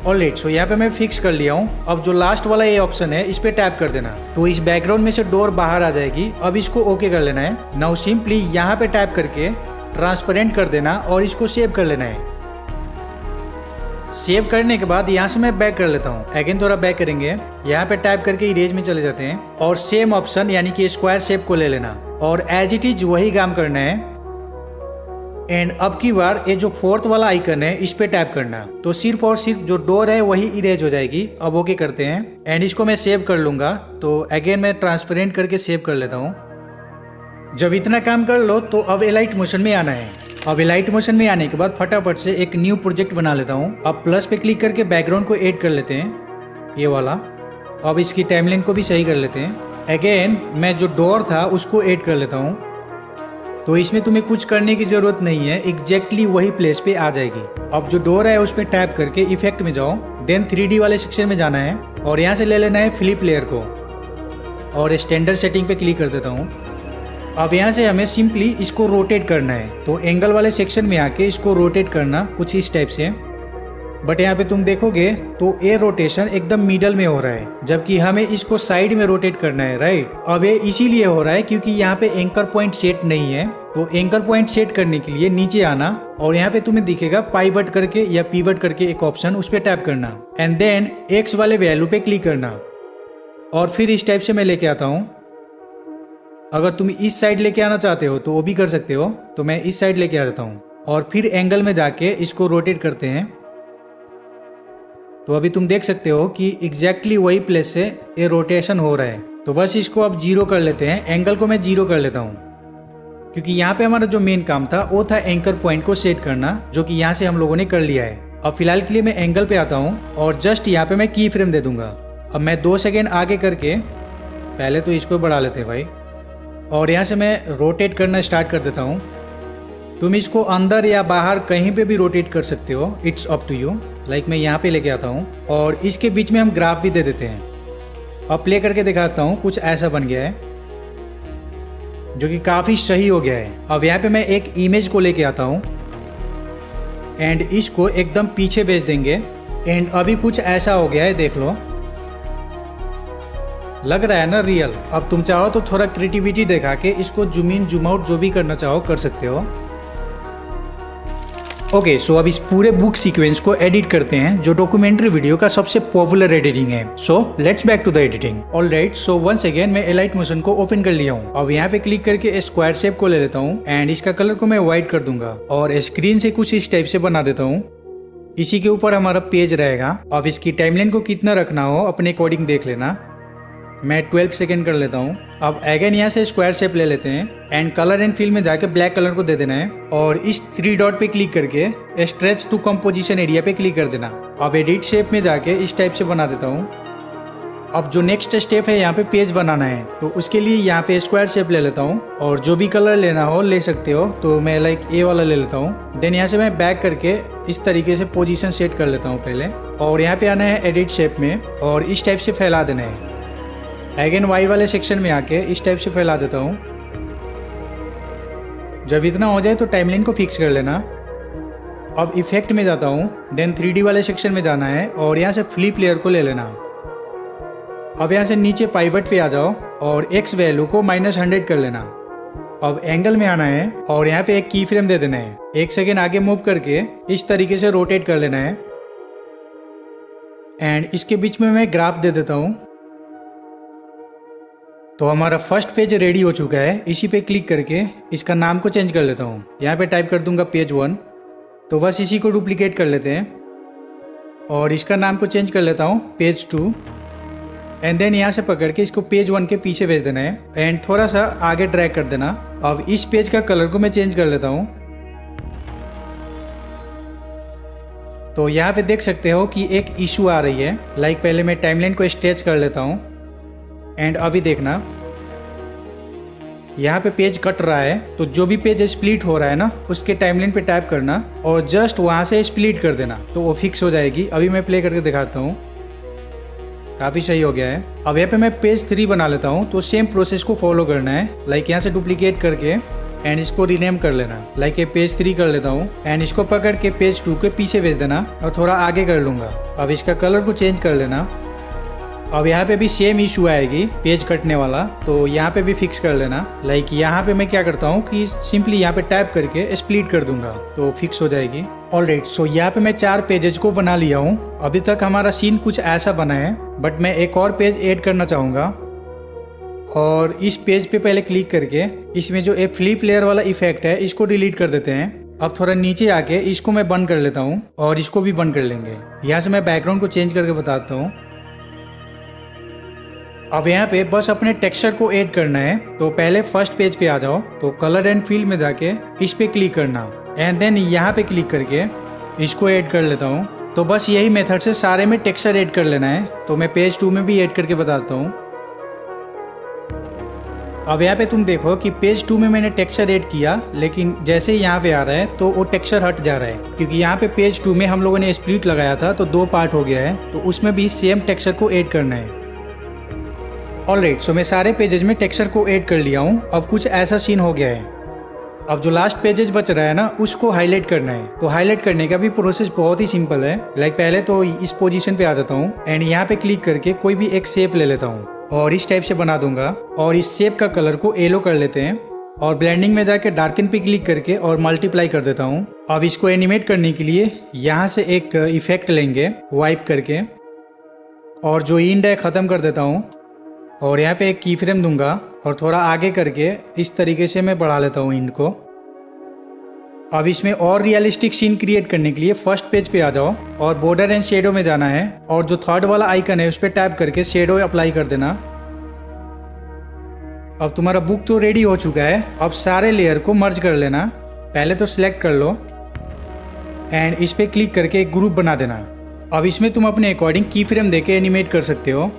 [SPEAKER 1] ऑलराइट, सो यहाँ पे मैं फिक्स कर लिया हूँ। अब जो लास्ट वाला ये ऑप्शन है इस पे टैप कर देना तो इस बैकग्राउंड में से डोर बाहर आ जाएगी। अब इसको ओके कर लेना है। नाउ सिंपली यहाँ पे टैप करके ट्रांसपेरेंट कर देना और इसको सेव कर लेना है। सेव करने के बाद यहाँ से मैं बैक कर लेता हूँ। अगेन थोड़ा बैक करेंगे, यहाँ पे टैप करके इरेज में चले जाते हैं और सेम ऑप्शन यानी कि स्क्वायर शेप को ले लेना और एज इट इज वही काम करना है एंड अब की बार ये जो फोर्थ वाला आइकन है इस पे टैप करना तो सिर्फ और सिर्फ जो डोर है वही इरेज हो जाएगी। अब ओके करते हैं एंड इसको मैं सेव कर लूंगा। तो अगेन मैं ट्रांसपेरेंट करके सेव कर लेता हूँ। जब इतना काम कर लो तो अब एलाइट मोशन में आना है। अब एलाइट मोशन में आने के बाद फटाफट से एक न्यू प्रोजेक्ट बना लेता हूँ। अब प्लस पे क्लिक करके बैकग्राउंड को ऐड कर लेते हैं, ये वाला। अब इसकी टाइमलाइन को भी सही कर लेते हैं। अगेन मैं जो डोर था उसको ऐड कर लेता हूँ। तो इसमें तुम्हें कुछ करने की जरूरत नहीं है, एग्जैक्टली वही प्लेस पे आ जाएगी। अब जो डोर है उस पर टैप करके इफेक्ट में जाओ, देन 3D वाले सेक्शन में जाना है और यहाँ से ले लेना है फ्लिप लेयर को और स्टैंडर्ड सेटिंग पे क्लिक कर देता हूँ। अब यहाँ से हमें सिंपली इसको रोटेट करना है तो एंगल वाले सेक्शन में आके इसको रोटेट करना कुछ इस टाइप से। बट यहाँ पे तुम देखोगे तो ये रोटेशन एकदम मिडल में हो रहा है जबकि हमें इसको साइड में रोटेट करना है, राइट। अब ये इसीलिए हो रहा है क्योंकि यहाँ पे एंकर पॉइंट सेट नहीं है। तो एंकर पॉइंट सेट करने के लिए नीचे आना और यहाँ पे तुम्हें दिखेगा पाइवट करके या पीवट करके एक ऑप्शन, उस पर टैप करना एंड देन एक्स वाले वैल्यू पे क्लिक करना और फिर इस टाइप से मैं लेके आता हूँ। अगर तुम इस साइड लेके आना चाहते हो तो वो भी कर सकते हो। तो मैं इस साइड लेके आ जाता हूँ और फिर एंगल में जाके इसको रोटेट करते हैं। तो अभी तुम देख सकते हो कि एग्जैक्टली वही प्लेस से ये रोटेशन हो रहा है। तो बस इसको अब 0 कर लेते हैं। एंगल को मैं 0 कर लेता हूँ क्योंकि यहाँ पे हमारा जो मेन काम था वो था एंकर पॉइंट को सेट करना, जो कि यहाँ से हम लोगों ने कर लिया है। अब फिलहाल के लिए मैं एंगल पे आता हूँ और जस्ट यहाँ पे मैं की फ्रेम दे दूंगा। अब मैं 2 सेकेंड आगे करके पहले तो इसको बढ़ा लेते हैं भाई और यहाँ से मैं रोटेट करना स्टार्ट कर देता हूँ। तुम इसको अंदर या बाहर कहीं पे भी रोटेट कर सकते हो, it's up to you. Like मैं यहाँ पे लेके आता हूँ और इसके बीच में हम ग्राफ भी दे देते हैं। अब प्ले करके दिखाता हूँ, कुछ ऐसा बन गया है जो कि काफ़ी सही हो गया है। अब यहाँ पे मैं एक इमेज को लेके आता हूँ एंड इसको एकदम पीछे भेज देंगे एंड अभी कुछ ऐसा हो गया है, देख लो। लग रहा है ना रियल। अब तुम चाहो तो थोड़ा क्रिएटिविटी दिखा के इसको जूम इन जूम आउट जो भी करना चाहो कर सकते हो। ओके, सो अब इस पूरे बुक सीक्वेंस को एडिट करते हैं जो डॉक्यूमेंट्री वीडियो का सबसे पॉपुलर एडिटिंग है। So let's back to the editing. Alright, so once again मैं एलाइट मोशन को ओपन कर लिया हूँ। अब यहाँ पे क्लिक करके स्क्वायर शेप को ले लेता हूँ एंड इसका कलर को मैं व्हाइट कर दूंगा और स्क्रीन से कुछ इस टाइप से बना देता हूँ। इसी के ऊपर हमारा पेज रहेगा। अब इसकी टाइमलाइन को कितना रखना हो अपने अकॉर्डिंग देख लेना। मैं 12 सेकेंड कर लेता हूँ। अब अगेन यहाँ से स्क्वायर शेप ले लेते हैं एंड कलर एंड फिल में जाके ब्लैक कलर को दे देना है और इस 3 डॉट पे क्लिक करके स्ट्रेच टू कंपोजिशन एरिया पे क्लिक कर देना। अब एडिट शेप में जाके इस टाइप से बना देता हूँ। अब जो नेक्स्ट स्टेप है यहाँ पे पेज बनाना है तो उसके लिए यहाँ पे स्क्वायर शेप ले लेता हूँ और जो भी कलर लेना हो ले सकते हो। तो मैं लाइक ए वाला ले लेता हूँ। देन यहाँ से मैं बैक करके इस तरीके से पोजीशन सेट कर लेता हूँ पहले और यहाँ पे आना है एडिट शेप में और इस टाइप से फैला देना है। अगेन वाई वाले सेक्शन में आके इस टाइप से फैला देता हूँ। जब इतना हो जाए तो टाइमलाइन को फिक्स कर लेना। अब इफेक्ट में जाता हूँ, देन 3D वाले सेक्शन में जाना है और यहाँ से फ्लिप लेयर को ले लेना। अब यहाँ से नीचे पाइवट पे आ जाओ और एक्स वैल्यू को -100 कर लेना। अब एंगल में आना है और यहाँ पे एक की फ्रेम दे देना है। 1 सेकेंड आगे मूव करके इस तरीके से रोटेट कर लेना है एंड इसके बीच में मैं ग्राफ दे देता हूँ। तो हमारा फर्स्ट पेज रेडी हो चुका है। इसी पे क्लिक करके इसका नाम को चेंज कर लेता हूँ। यहाँ पे टाइप कर दूंगा पेज 1। तो बस इसी को डुप्लीकेट कर लेते हैं और इसका नाम को चेंज कर लेता हूँ पेज 2। एंड देन यहाँ से पकड़ के इसको पेज 1 के पीछे भेज देना है एंड थोड़ा सा आगे ड्रैग कर देना। अब इस पेज का कलर को मैं चेंज कर लेता हूँ। तो यहाँ पे देख सकते हो कि एक इशू आ रही है। लाइक पहले मैं टाइमलाइन को स्ट्रेच कर लेता हूँ एंड अभी देखना यहाँ पे पेज कट रहा है। तो जो भी पेज स्प्लिट हो रहा है ना उसके टाइमलाइन पे टैप करना और जस्ट वहाँ से स्प्लिट कर देना तो वो फिक्स हो जाएगी। अभी मैं प्ले करके दिखाता हूँ। काफ़ी सही हो गया है। अब यहाँ पे मैं पेज 3 बना लेता हूँ। तो सेम प्रोसेस को फॉलो करना है। लाइक यहाँ से डुप्लीकेट करके एंड इसको रीनेम कर लेना। लाइक ये पेज 3 कर लेता हूँ एंड इसको पकड़ के पेज 2 के पीछे भेज देना और थोड़ा आगे कर लूँगा। अब इसका कलर को चेंज कर लेना। अब यहाँ पे भी सेम इशू आएगी पेज कटने वाला। तो यहाँ पे भी फिक्स कर लेना। लाइक यहाँ पे मैं क्या करता हूँ कि सिंपली यहाँ पे टैप करके स्प्लिट कर दूंगा तो फिक्स हो जाएगी। ऑलराइट, सो यहाँ पे मैं 4 पेजेस को बना लिया हूँ। अभी तक हमारा सीन कुछ ऐसा बना है बट मैं एक और पेज ऐड करना चाहूँगा। और इस पेज पे पहले क्लिक करके इसमें जो एक फ्लिप लेयर वाला इफेक्ट है इसको डिलीट कर देते हैं। अब थोड़ा नीचे आके इसको मैं बंद कर लेता हूँ और इसको भी बंद कर लेंगे। यहाँ से मैं बैकग्राउंड को चेंज करके बताता हूँ। अब यहाँ पे बस अपने टेक्सचर को ऐड करना है। तो पहले फर्स्ट पेज पे आ जाओ। तो कलर एंड फील में जाके इस पे क्लिक करना एंड देन यहाँ पे क्लिक करके इसको ऐड कर लेता हूँ। तो बस यही मेथड से सारे में टेक्सचर ऐड कर लेना है। तो मैं पेज 2 में भी ऐड करके बताता हूँ। अब यहाँ पे तुम देखो कि पेज 2 में मैंने टेक्सचर ऐड किया लेकिन जैसे ही यहाँ पे आ रहा है तो वो टेक्सचर हट जा रहा है क्योंकि यहाँ पे पेज 2 में हम लोगों ने स्प्लिट लगाया था तो 2 पार्ट हो गया है। तो उसमें भी सेम टेक्सचर को ऐड करना है। ऑलराइट, सो मैं सारे पेजेज में टेक्सचर को ऐड कर लिया हूँ। अब कुछ ऐसा सीन हो गया है। अब जो लास्ट पेजेज बच रहा है ना उसको हाईलाइट करना है। तो हाईलाइट करने का भी प्रोसेस बहुत ही सिंपल है। लाइक पहले तो इस पोजीशन पे आ जाता हूँ एंड यहाँ पे क्लिक करके कोई भी एक शेप ले लेता हूँ और इस टाइप से बना दूंगा। और इस शेप का कलर को येलो कर लेते हैं और ब्लेंडिंग में जाके डार्कन पे क्लिक करके और मल्टीप्लाई कर देता हूँ। अब इसको एनिमेट करने के लिए यहाँ से एक इफेक्ट लेंगे वाइप करके और जो इंड है ख़त्म कर देता हूँ और यहाँ पे एक की फ्रेम दूंगा और थोड़ा आगे करके इस तरीके से मैं बढ़ा लेता हूँ इंड को। अब इसमें और रियलिस्टिक सीन क्रिएट करने के लिए फर्स्ट पेज पे आ जाओ और बॉर्डर एंड शेडो में जाना है और जो थर्ड वाला आइकन है उस पर टैप करके शेडो अप्लाई कर देना। अब तुम्हारा बुक तो रेडी हो चुका है। अब सारे लेयर को मर्ज कर लेना। पहले तो सिलेक्ट कर लो एंड इस पर क्लिक करके एक ग्रुप बना देना। अब इसमें तुम अपने अकॉर्डिंग की फ्रेम देके एनिमेट कर सकते हो।